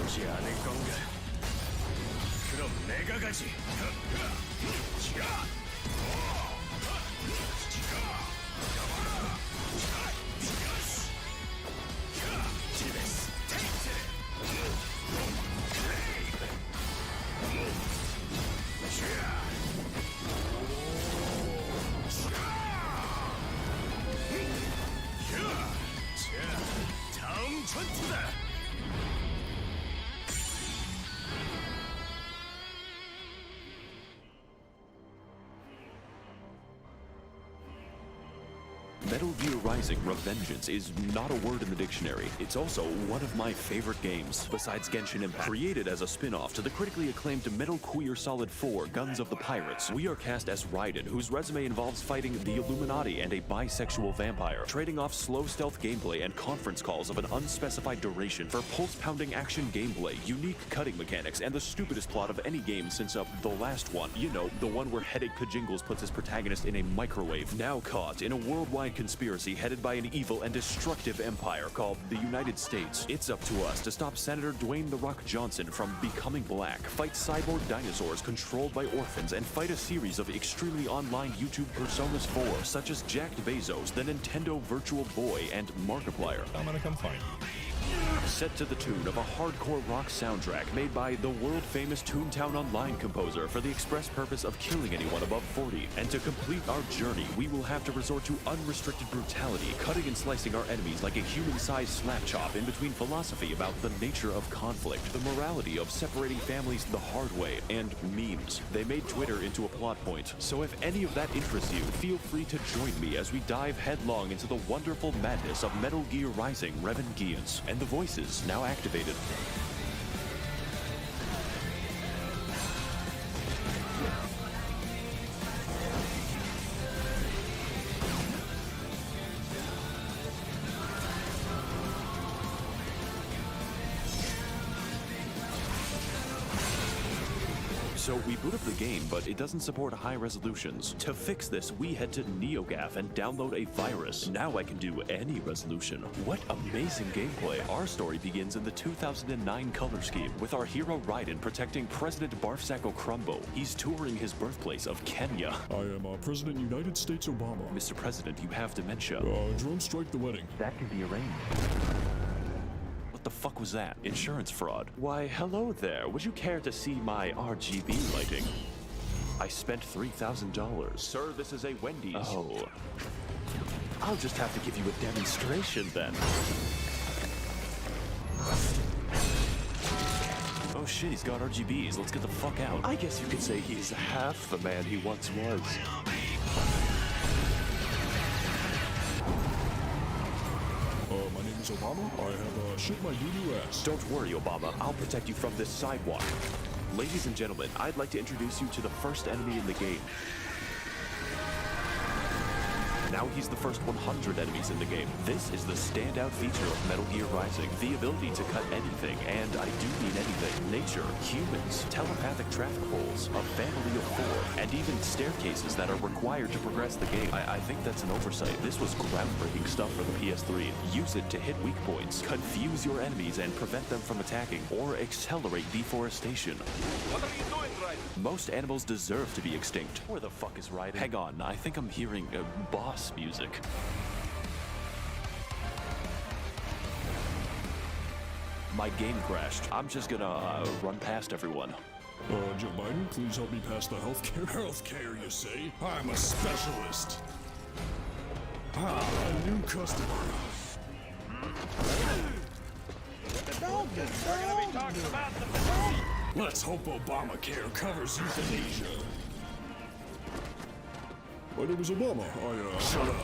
오지 않을 건가? 그럼 내가 가지. 자, 다음 전투다. Metal Gear Rising: Revengeance is not a word in the dictionary. It's also one of my favorite games, besides Genshin Impact. Created as a spin-off to the critically acclaimed Metal Gear Solid 4: Guns of the Pirates, we are cast as Raiden, whose resume involves fighting the Illuminati and a bisexual vampire, trading off slow stealth gameplay and conference calls of an unspecified duration for pulse-pounding action gameplay, unique cutting mechanics, and the stupidest plot of any game since the last one. You know, the one where Headache Kajingles puts his protagonist in a microwave. Now caught in a worldwide conspiracy headed by an evil and destructive empire called the United States. It's up to us to stop Senator Dwayne "The Rock" Johnson from becoming black, fight cyborg dinosaurs controlled by orphans, and fight a series of extremely online YouTube personas 4, such as Jacked Bezos, the Nintendo Virtual Boy, and Markiplier. I'm gonna come find you. Set to the tune of a hardcore rock soundtrack made by the world-famous Toontown Online composer for the express purpose of killing anyone above 40. And to complete our journey, we will have to resort to unrestricted brutality, cutting and slicing our enemies like a human-sized slap chop in between philosophy about the nature of conflict, the morality of separating families the hard way, and memes. They made Twitter into a plot point, so if any of that interests you, feel free to join me as we dive headlong into the wonderful madness of Metal Gear Rising: Revengeance, and the voices now activated. So we boot up the game, but it doesn't support high resolutions. To fix this, we head to NeoGAF and download a virus. Now I can do any resolution. What amazing gameplay. Our story begins in the 2009 color scheme, with our hero Raiden protecting President Barfsacco Crumbo. He's touring his birthplace of Kenya. I am President United States Obama. Mr. President, you have dementia. Drone strike the wedding. That can be arranged. What the fuck was that? Insurance fraud. Why, hello there. Would you care to see my RGB lighting? I spent $3,000. Sir, this is a Wendy's. Oh. I'll just have to give you a demonstration then. Oh shit, he's got RGBs. Let's get the fuck out. I guess you could say he's half the man he once was. My name is Obama. I have shit my doo-doo ass. Don't worry, Obama. I'll protect you from this sidewalk. Ladies and gentlemen, I'd like to introduce you to the first enemy in the game. Now he's the first 100 enemies in the game. This is the standout feature of Metal Gear Rising. The ability to cut anything, and I do mean anything. Nature, humans, telepathic traffic holes, a family of 4, and even staircases that are required to progress the game. I think that's an oversight. This was groundbreaking stuff for the PS3. Use it to hit weak points, confuse your enemies and prevent them from attacking, or accelerate deforestation. What are you doing, Raiden? Most animals deserve to be extinct. Where the fuck is Raiden? Hang on, I think I'm hearing boss music. My game crashed. I'm just gonna run past everyone. Joe Biden, please help me pass the healthcare. Healthcare, you say? I'm a specialist. A new customer. Let's hope Obamacare covers euthanasia. My name is Obama. Shut up.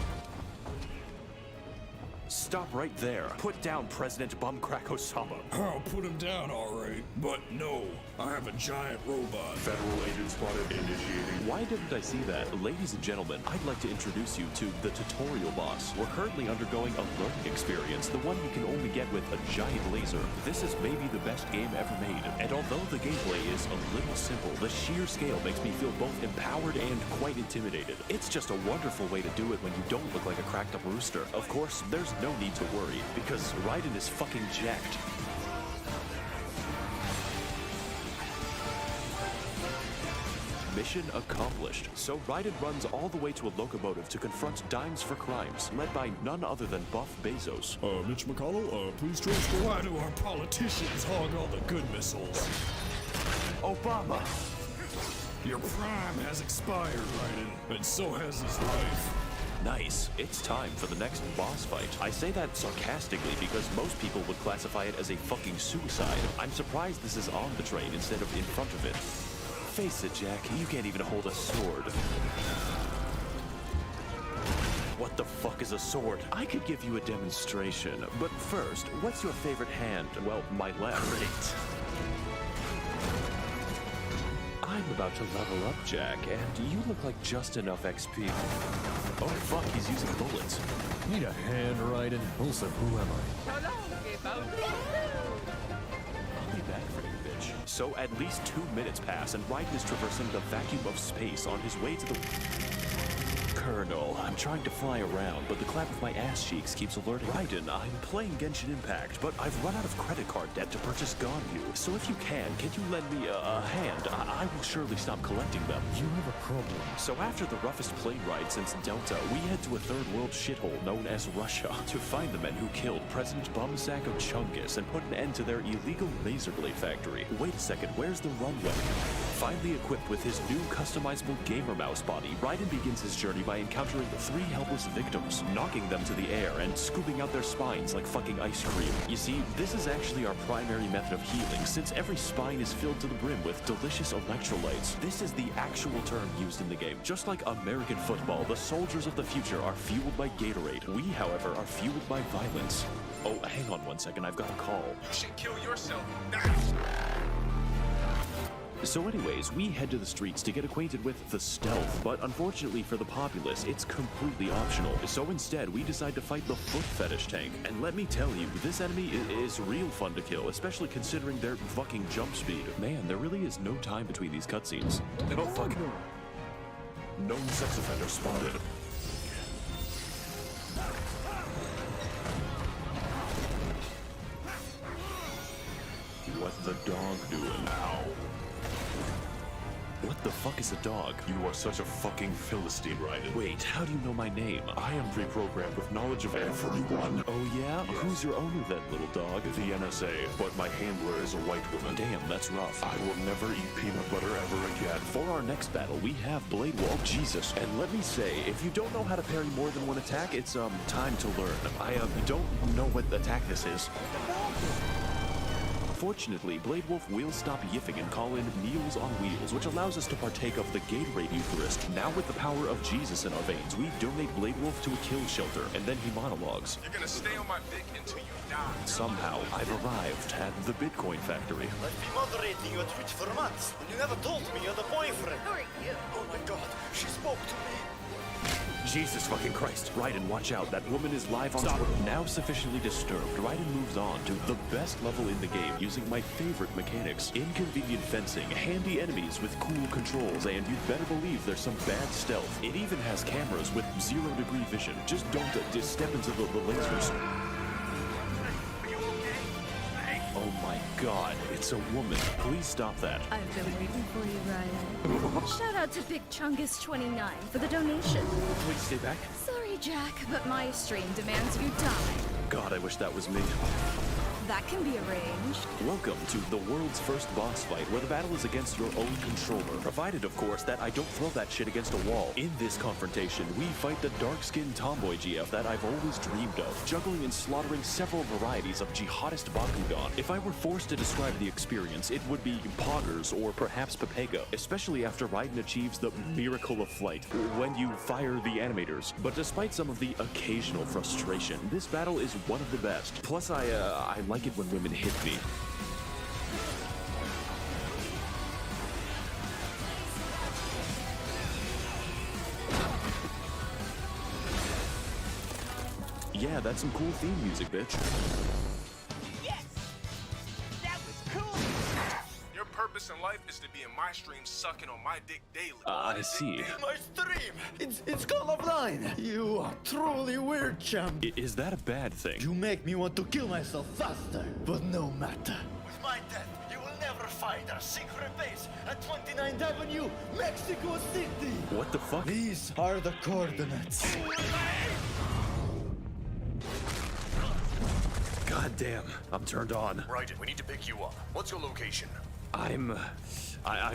Stop right there. Put down President Bumcrack Osama. I'll put him down, all right. But no, I have a giant robot. Federal agent spotted initiating. Why didn't I see that? Ladies and gentlemen, I'd like to introduce you to the tutorial boss. We're currently undergoing a learning experience, the one you can only get with a giant laser. This is maybe the best game ever made. And although the gameplay is a little simple, the sheer scale makes me feel both empowered and quite intimidated. It's just a wonderful way to do it when you don't look like a cracked up rooster. Of course, there's no need to worry, because Raiden is fucking jacked. Mission accomplished. So Raiden runs all the way to a locomotive to confront Dimes for Crimes, led by none other than Buff Bezos. Mitch McConnell, please transfer. Why do our politicians hog all the good missiles? Obama! Your prime has expired, Raiden, and so has his life. Nice. It's time for the next boss fight. I say that sarcastically because most people would classify it as a fucking suicide. I'm surprised this is on the train instead of in front of it. Face it, Jack, you can't even hold a sword. What the fuck is a sword? I could give you a demonstration, but first, what's your favorite hand? Well, my left. Great. I'm about to level up, Jack, and you look like just enough XP. Oh fuck, he's using bullets. Need a hand, Raiden? Also, who am I? I'll be back for you, bitch. So at least 2 minutes pass, and Raiden is traversing the vacuum of space on his way to the... Colonel, I'm trying to fly around, but the clap of my ass cheeks keeps alerting. Raiden, I'm playing Genshin Impact, but I've run out of credit card debt to purchase Ganyu. So if you can you lend me a hand? I will surely stop collecting them. You have a problem. So after the roughest plane ride since Delta, we head to a third world shithole known as Russia to find the men who killed President Bumsacco Chungus and put an end to their illegal laser blade factory. Wait a second, where's the runway? Finally equipped with his new customizable gamer mouse body, Raiden begins his journey by encountering 3 helpless victims, knocking them to the air and scooping out their spines like fucking ice cream. You see, this is actually our primary method of healing, since every spine is filled to the brim with delicious electrolytes. This is the actual term used in the game. Just like American football, the soldiers of the future are fueled by Gatorade. We, however, are fueled by violence. Oh, hang on one second, I've got a call. You should kill yourself now. So anyways, we head to the streets to get acquainted with the stealth, but unfortunately for the populace, it's completely optional. So instead, we decide to fight the foot fetish tank. And let me tell you, this enemy is real fun to kill, especially considering their fucking jump speed. Man, there really is no time between these cutscenes. Oh, fuck. Known sex offender spotted. What the dog doing? Ow. What the fuck is a dog? You are such a fucking Philistine, Raiden. Wait, how do you know my name? I am pre-programmed with knowledge of everyone. Oh yeah? Yes. Who's your owner then, little dog? The NSA, but my handler is a white woman. Damn, that's rough. I will never eat peanut butter ever again. For our next battle, we have Blade Wolf. Jesus. And let me say, if you don't know how to parry more than one attack, it's time to learn. I don't know what attack this is. Fortunately, Blade Wolf will stop yiffing and call in Meals on Wheels, which allows us to partake of the Gatorade Eucharist. Now with the power of Jesus in our veins, we donate Blade Wolf to a kill shelter, and then he monologues. You're gonna stay on my dick until you die. Somehow, I've arrived at the Bitcoin factory. I've been moderating your Twitch for months, and you never told me you're the boyfriend. Who are you? Oh my god, she spoke to me. Jesus fucking Christ. Raiden, watch out. That woman is live on Twitter. Now sufficiently disturbed, Raiden moves on to the best level in the game using my favorite mechanics. Inconvenient fencing, handy enemies with cool controls, and you'd better believe there's some bad stealth. It even has cameras with 0-degree vision. Just don't just step into the lasers. Oh my god, it's a woman. Please stop that. I've been waiting for you, Ryan. Shout out to Big Chungus29 for the donation. Please stay back. Sorry, Jack, but my stream demands you die. God, I wish that was me. That can be arranged. Welcome to the world's first boss fight, where the battle is against your own controller. Provided, of course, that I don't throw that shit against a wall. In this confrontation, we fight the dark-skinned tomboy GF that I've always dreamed of, juggling and slaughtering several varieties of jihadist Bakugan. If I were forced to describe the experience, it would be poggers or perhaps Pepega, especially after Raiden achieves the miracle of flight, when you fire the animators. But despite some of the occasional frustration, this battle is one of the best. Plus, I like it when women hit me. Yeah, that's some cool theme music, bitch. Yes! That was cool! Your purpose in life is to be in my stream sucking on my dick daily. I see. My stream! It's Call of Line! You are truly weird, champ. Is that a bad thing? You make me want to kill myself faster, but no matter. With my death, you will never find our secret base at 29th Avenue, Mexico City! What the fuck? These are the coordinates. God damn, I'm turned on. Raiden, we need to pick you up. What's your location? I'm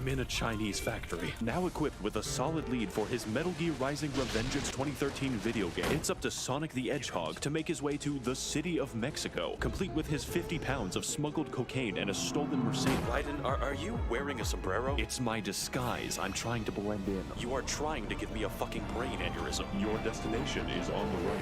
in a Chinese factory. Now equipped with a solid lead for his Metal Gear Rising: Revengeance 2013 video game, it's up to Sonic the Hedgehog to make his way to the city of Mexico, complete with his 50 pounds of smuggled cocaine and a stolen Mercedes. Raiden, are you wearing a sombrero? It's my disguise. I'm trying to blend in. You are trying to give me a fucking brain aneurysm. Your destination is on the right.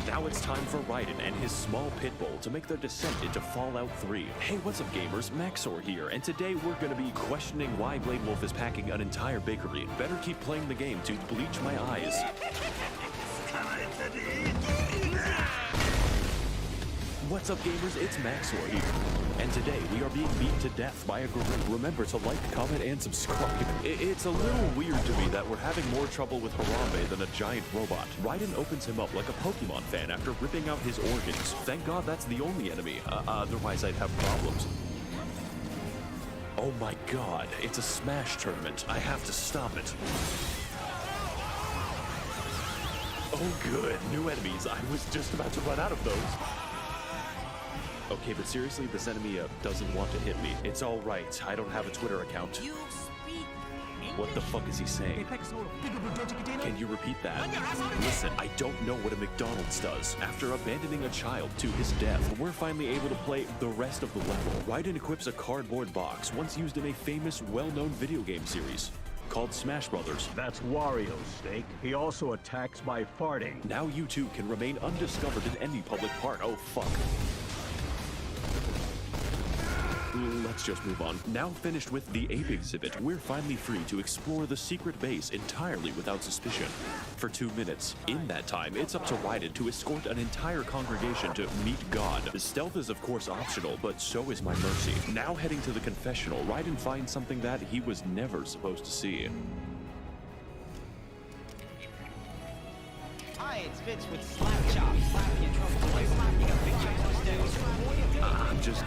Now it's time for Raiden and his small pit bull to make their descent into Fallout 3. Hey, what's up gamers? Maxor here, and today we're gonna be questioning why Blade Wolf is packing an entire bakery. Better keep playing the game to bleach my eyes. What's up gamers? It's Maxor here. And today we are being beaten to death by a gorilla. Remember to like, comment, and subscribe. It's a little weird to me that we're having more trouble with Harambe than a giant robot. Raiden opens him up like a Pokemon fan after ripping out his organs. Thank God that's the only enemy. Otherwise I'd have problems. Oh my god, it's a Smash tournament. I have to stop it. Oh good, new enemies. I was just about to run out of those. Okay, but seriously, this enemy doesn't want to hit me. It's all right. I don't have a Twitter account. You speak English? What the fuck is he saying? Can you repeat that? Listen, I don't know what a McDonald's does. After abandoning a child to his death, we're finally able to play the rest of the level. Raiden equips a cardboard box once used in a famous, well-known video game series. called Smash Brothers. That's Wario's steak. He also attacks by farting. Now you two can remain undiscovered in any public part. Oh, fuck. Let's just move on. Now finished with the ape exhibit, we're finally free to explore the secret base entirely without suspicion. For 2 minutes. In that time, it's up to Raiden to escort an entire congregation to meet God. Stealth is of course optional, but so is my mercy. Now heading to the confessional, Raiden finds something that he was never supposed to see. Hi, it's Vince with Slap Chop. Slap your trouble boy. Slap your big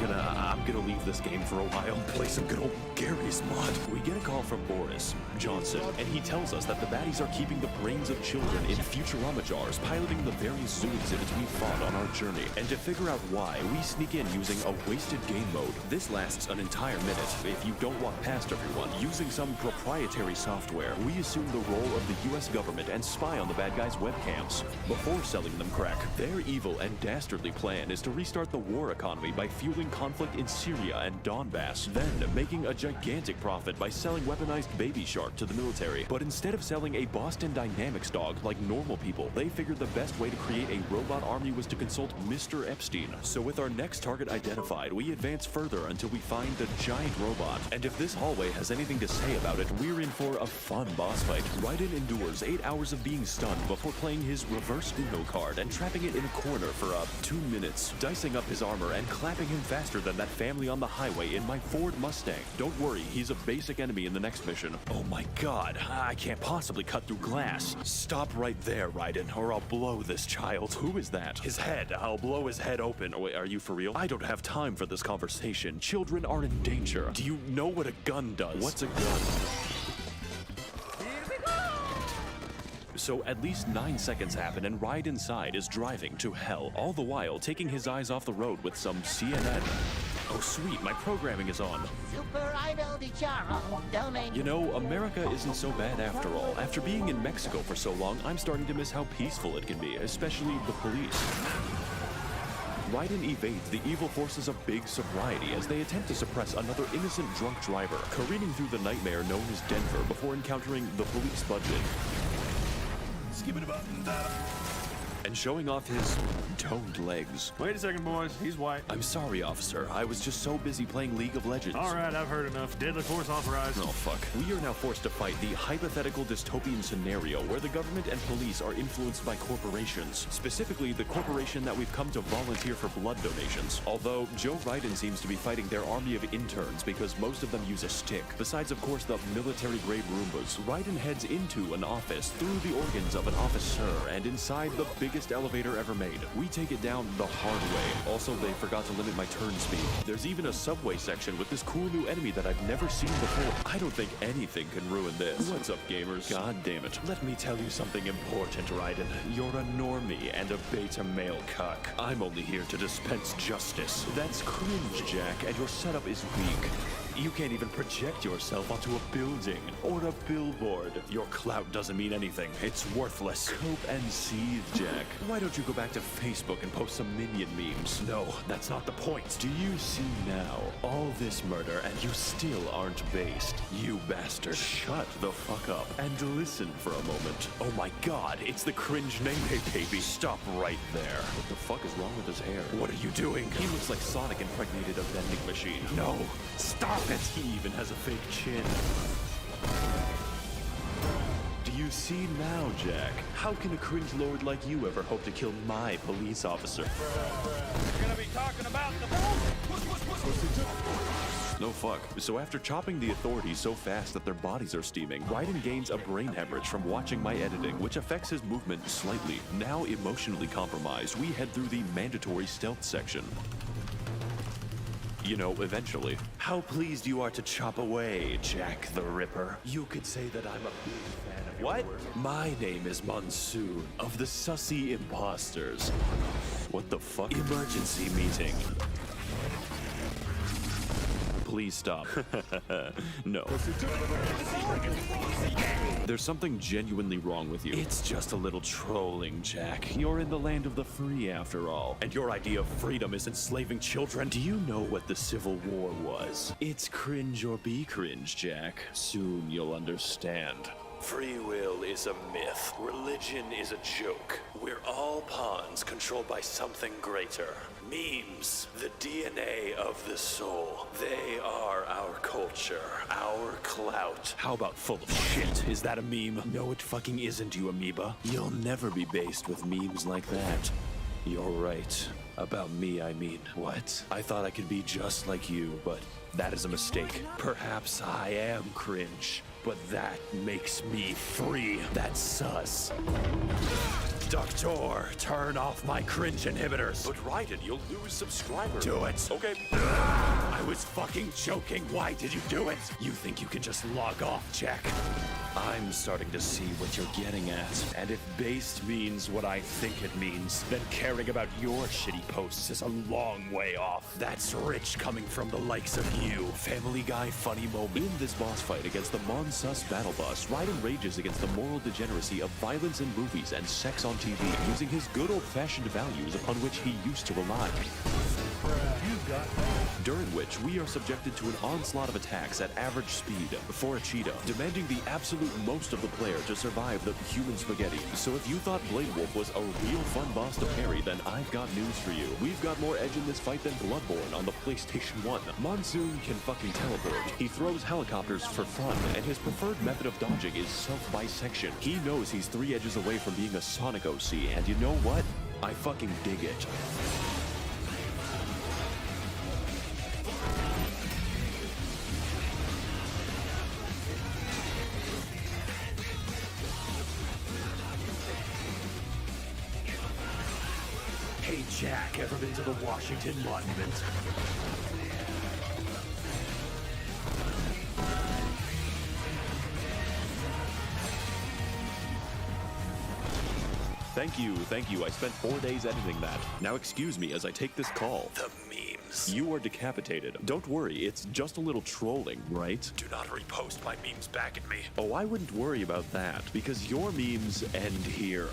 I'm gonna leave this game for a while, play some good old Gary's mod. We get a call from Boris Johnson, and he tells us that the baddies are keeping the brains of children in Futurama jars, piloting the various zoo exhibits we fought on our journey. And to figure out why, we sneak in using a wasted game mode. This lasts an entire minute. If you don't walk past everyone, using some proprietary software, we assume the role of the US government and spy on the bad guys' webcams. Before selling them crack, their evil and dastardly plan is to restart the war economy by fueling conflict in Syria and Donbass, then making a gigantic profit by selling weaponized Baby Shark to the military. But instead of selling a Boston Dynamics dog like normal people, they figured the best way to create a robot army was to consult Mr. Epstein. So with our next target identified, we advance further until we find the giant robot. And if this hallway has anything to say about it, we're in for a fun boss fight. Raiden endures 8 hours of being stunned before playing his reverse Uno card and trapping it in a corner for 2 minutes, dicing up his armor and clapping him faster than that family on the highway in my Ford Mustang. Don't worry, he's a basic enemy in the next mission. Oh my god, I can't possibly cut through glass. Stop right there, Raiden, or I'll blow this child. Who is that? His head. I'll blow his head open. Wait, are you for real? I don't have time for this conversation. Children are in danger. Do you know what a gun does? What's a gun? So at least 9 seconds happen and Raiden Side is driving to hell, all the while taking his eyes off the road with some CNN. Oh sweet, my programming is on. Super Idol de Charro. Domain. You know, America isn't so bad after all. After being in Mexico for so long, I'm starting to miss how peaceful it can be, especially the police. Raiden evades the evil forces of big sobriety as they attempt to suppress another innocent drunk driver, careening through the nightmare known as Denver before encountering the police budget. And showing off his toned legs. Wait a second, boys. He's white. I'm sorry, officer. I was just so busy playing League of Legends. All right, I've heard enough. Deadly force authorized. Oh, fuck. We are now forced to fight the hypothetical dystopian scenario where the government and police are influenced by corporations. Specifically, the corporation that we've come to volunteer for blood donations. Although, Joe Raiden seems to be fighting their army of interns because most of them use a stick. Besides, of course, the military-grade Roombas. Raiden heads into an office through the organs of an officer and inside the biggest elevator ever made. We take it down the hard way. Also, they forgot to limit my turn speed. There's even a subway section with this cool new enemy that I've never seen before. I don't think anything can ruin this. What's up, gamers? God damn it. Let me tell you something important, Raiden. You're a normie and a beta male cuck. I'm only here to dispense justice. That's cringe, Jack, and your setup is weak. You can't even project yourself onto a building or a billboard. Your clout doesn't mean anything. It's worthless. Cope and seethe, Jack. Why don't you go back to Facebook and post some minion memes? No, that's not the point. Do you see now? All this murder and you still aren't based. You bastard. Shut the fuck up and listen for a moment. Oh my god, it's the cringe Nene baby. Stop right there. What the fuck is wrong with his hair? What are you doing? He looks like Sonic impregnated a vending machine. No, stop it. He even has a fake chin. Do you see now, Jack? How can a cringe lord like you ever hope to kill my police officer? You're gonna be talking about the No fuck. So after chopping the authorities so fast that their bodies are steaming, Raiden gains a brain hemorrhage from watching my editing, which affects his movement slightly. Now emotionally compromised, we head through the mandatory stealth section. You know, eventually. How pleased you are to chop away, Jack the Ripper. You could say that I'm a big fan of your work. My name is Monsoon, of the Sussy Imposters. What the fuck? Emergency meeting. Please stop. No. There's something genuinely wrong with you. It's just a little trolling, Jack. You're in the land of the free, after all. And your idea of freedom is enslaving children. Do you know what the Civil War was? It's cringe or be cringe, Jack. Soon you'll understand. Free will is a myth. Religion is a joke. We're all pawns controlled by something greater. Memes, the DNA of the soul. They are our culture, our clout. How about full of shit? Is that a meme? No, it fucking isn't, you amoeba. You'll never be based with memes like that. You're right. About me, I mean. What? I thought I could be just like you, but that is a mistake. Perhaps I am cringe, but that makes me free. That's sus. Doctor, turn off my cringe inhibitors. But Raiden, you'll lose subscribers. Do it. Okay. I was fucking joking. Why did you do it? You think you can just log off, Jack? I'm starting to see what you're getting at. And if based means what I think it means, then caring about your shitty posts is a long way off. That's rich coming from the likes of you. Family Guy funny moment. In this boss fight against the monkaW battle boss, Raiden rages against the moral degeneracy of violence in movies and sex on TV, using his good old-fashioned values upon which he used to rely. During which we are subjected to an onslaught of attacks at average speed for a Cheetah, demanding the absolute most of the player to survive the human spaghetti. So if you thought Blade Wolf was a real fun boss to parry, then I've got news for you. We've got more edge in this fight than Bloodborne on the PlayStation 1. Monsoon can fucking teleport. He throws helicopters for fun, and his preferred method of dodging is self-bisection. He knows he's 3 edges away from being a Sonic OC, and you know what? I fucking dig it. Hey Jack, ever been to the Washington Monument? Thank you. I spent 4 days editing that. Now excuse me as I take this call. The memes. You are decapitated. Don't worry, it's just a little trolling, right? Do not repost my memes back at me. Oh, I wouldn't worry about that, because your memes end here.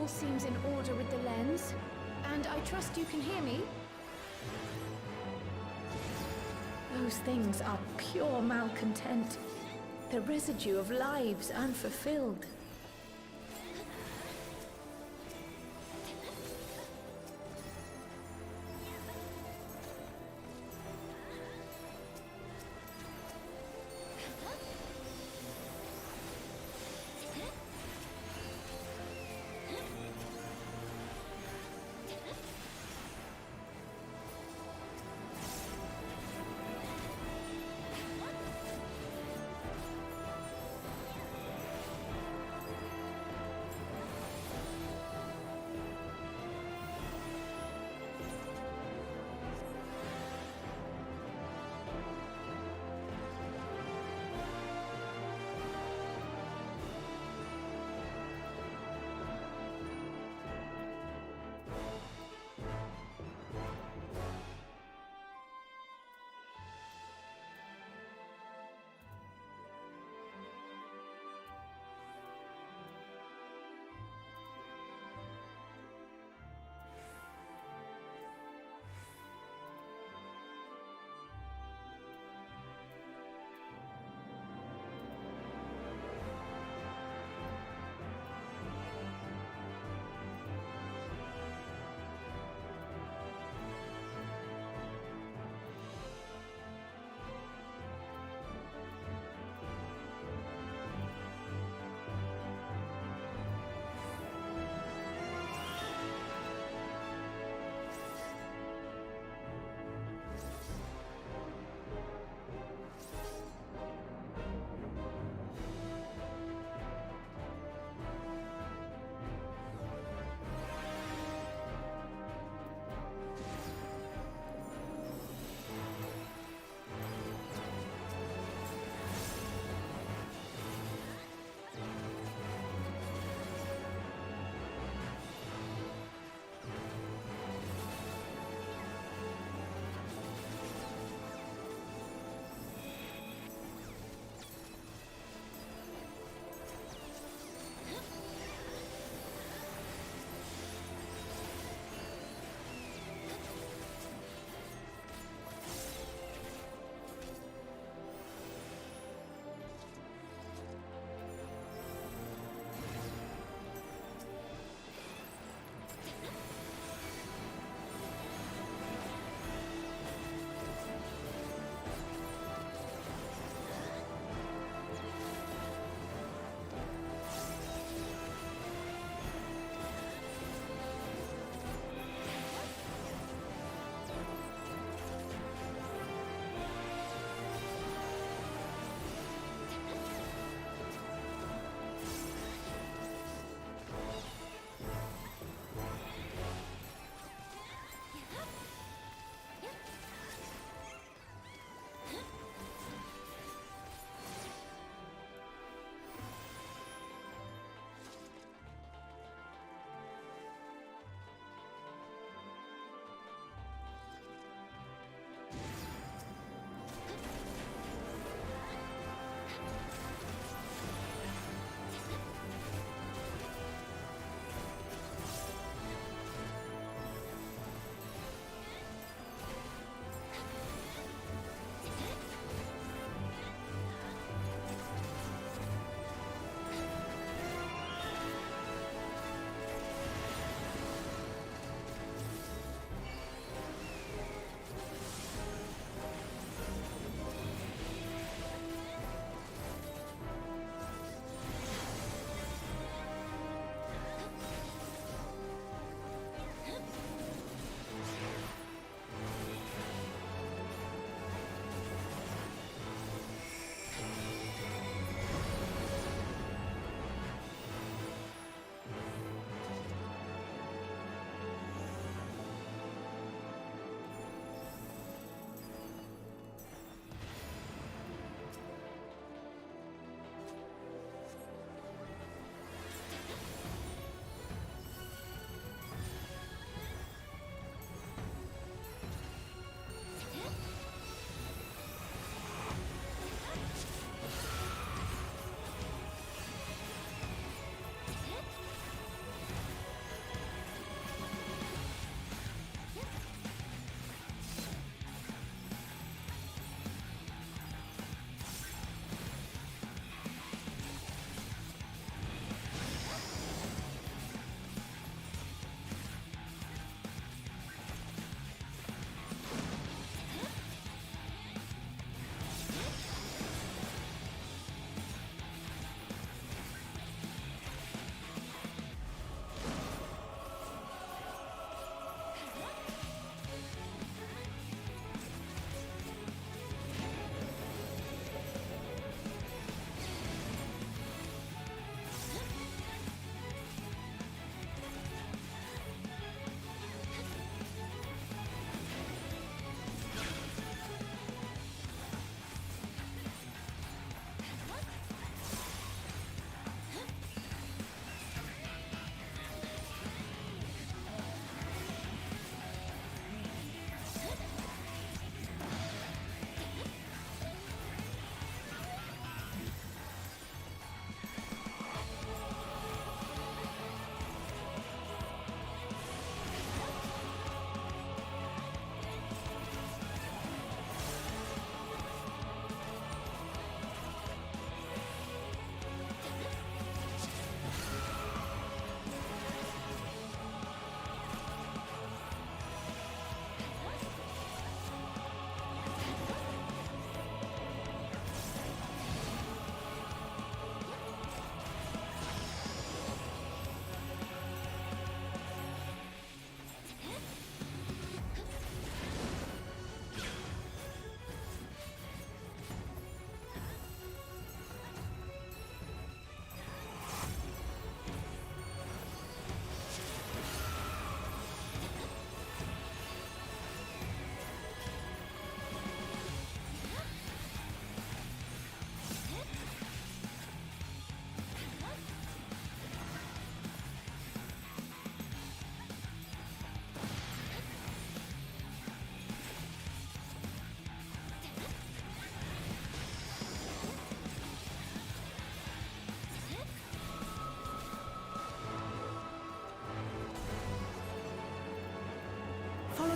seems in order with the lens. And I trust you can hear me? Those things are pure malcontent. The residue of lives unfulfilled.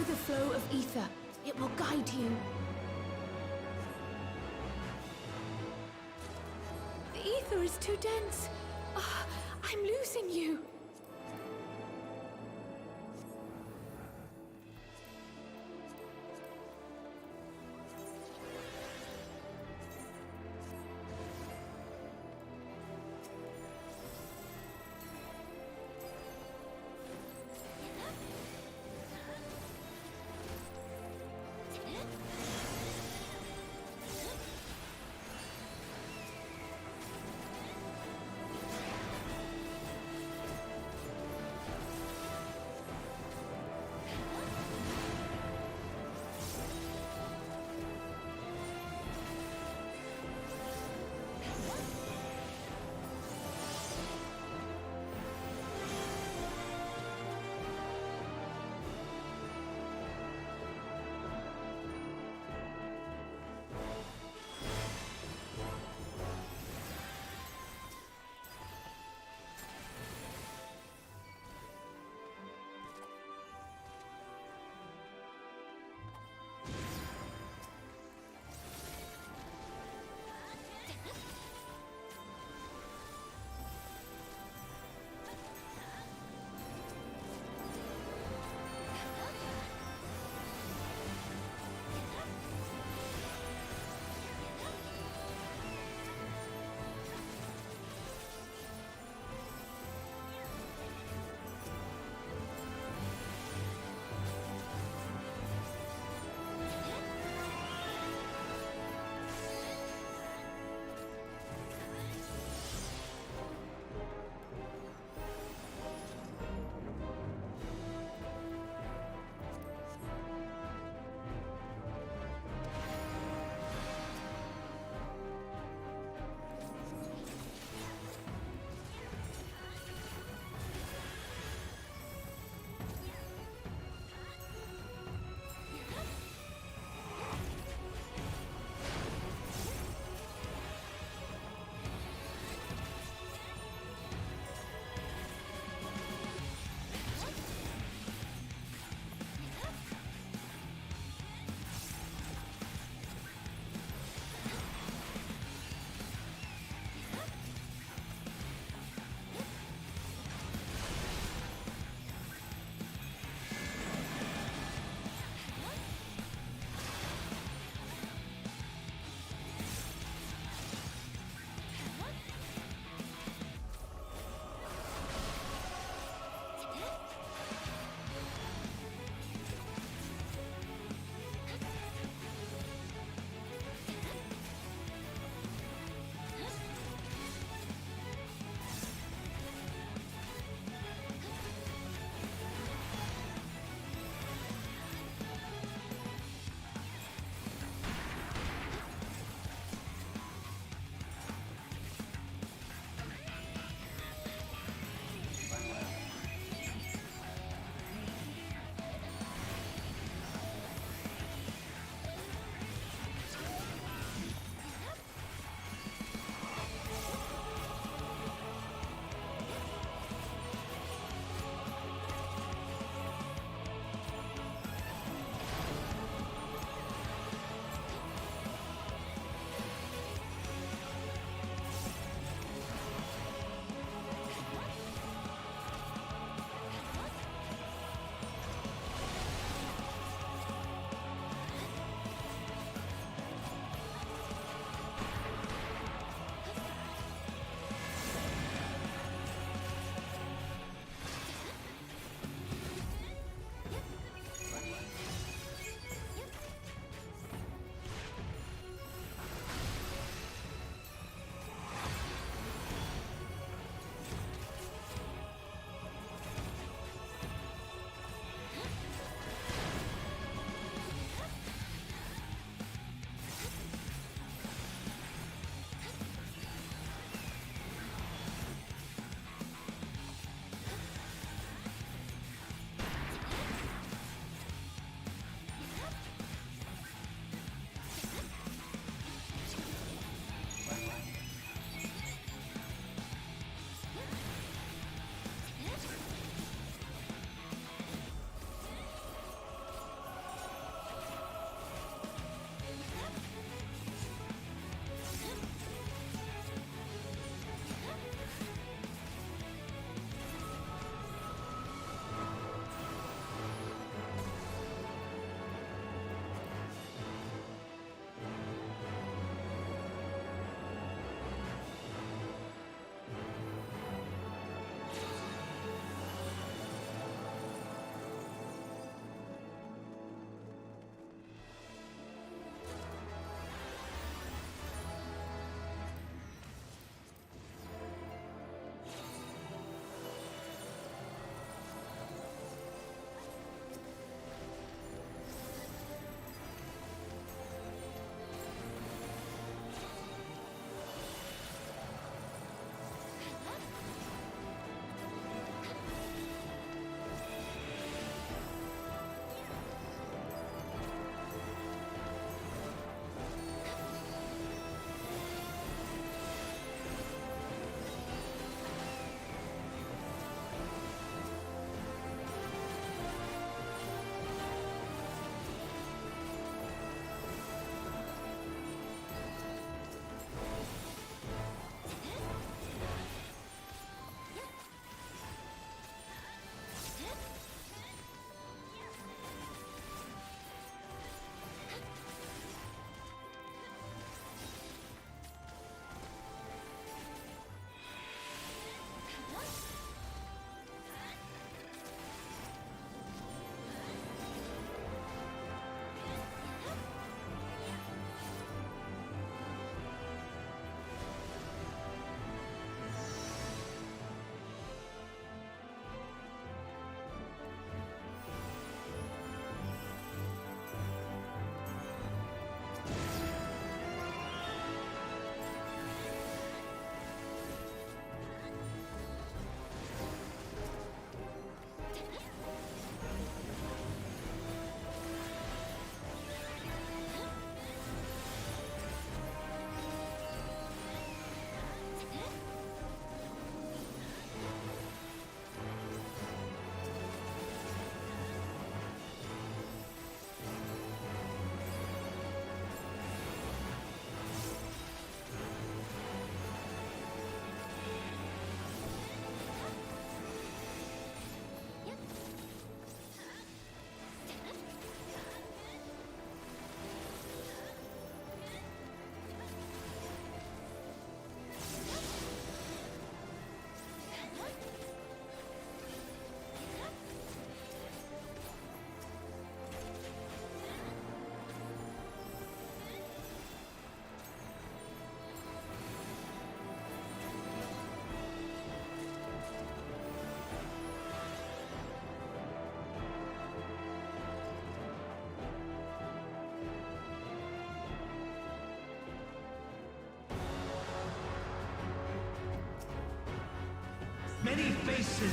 the flow of ether. It will guide you. The ether is too dense. Ah, I'm losing you.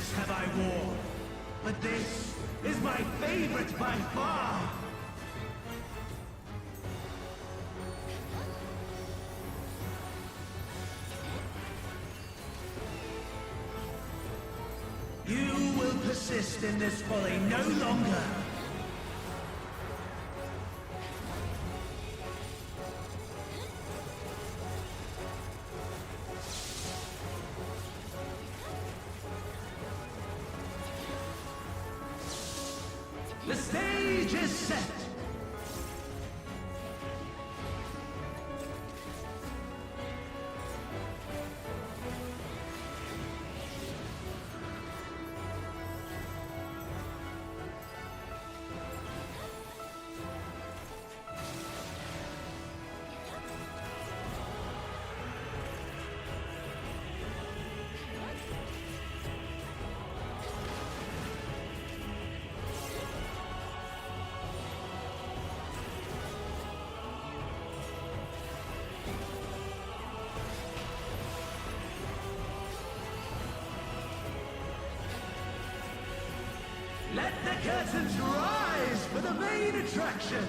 dresses have I worn, but this is my favorite by far. You will persist in this folly no longer. The stage is set. Let the curtains rise for the main attraction!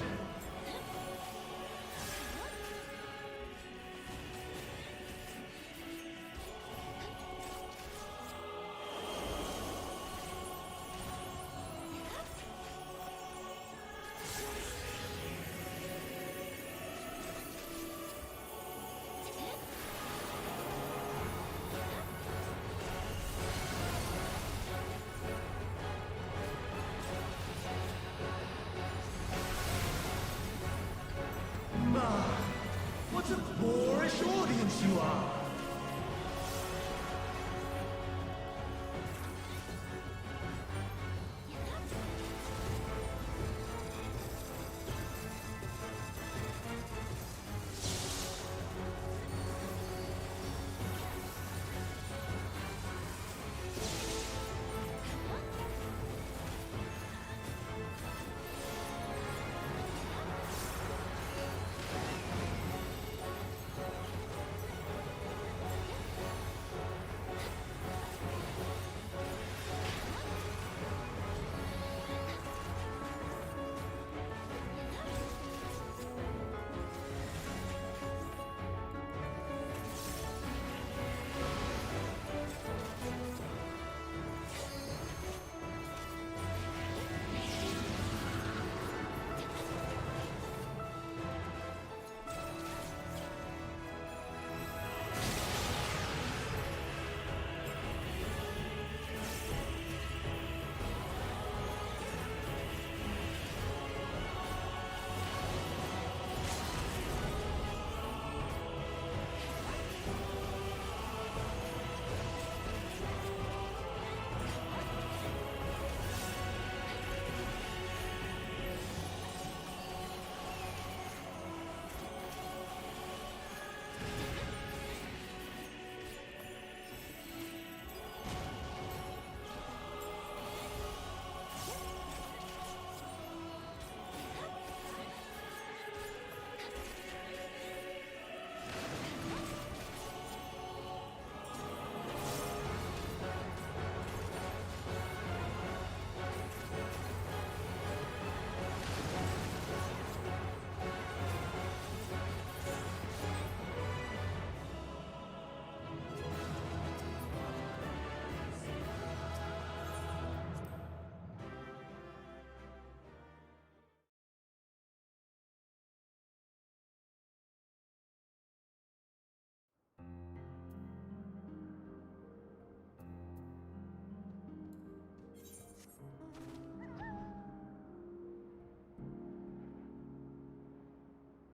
What a boorish audience you are!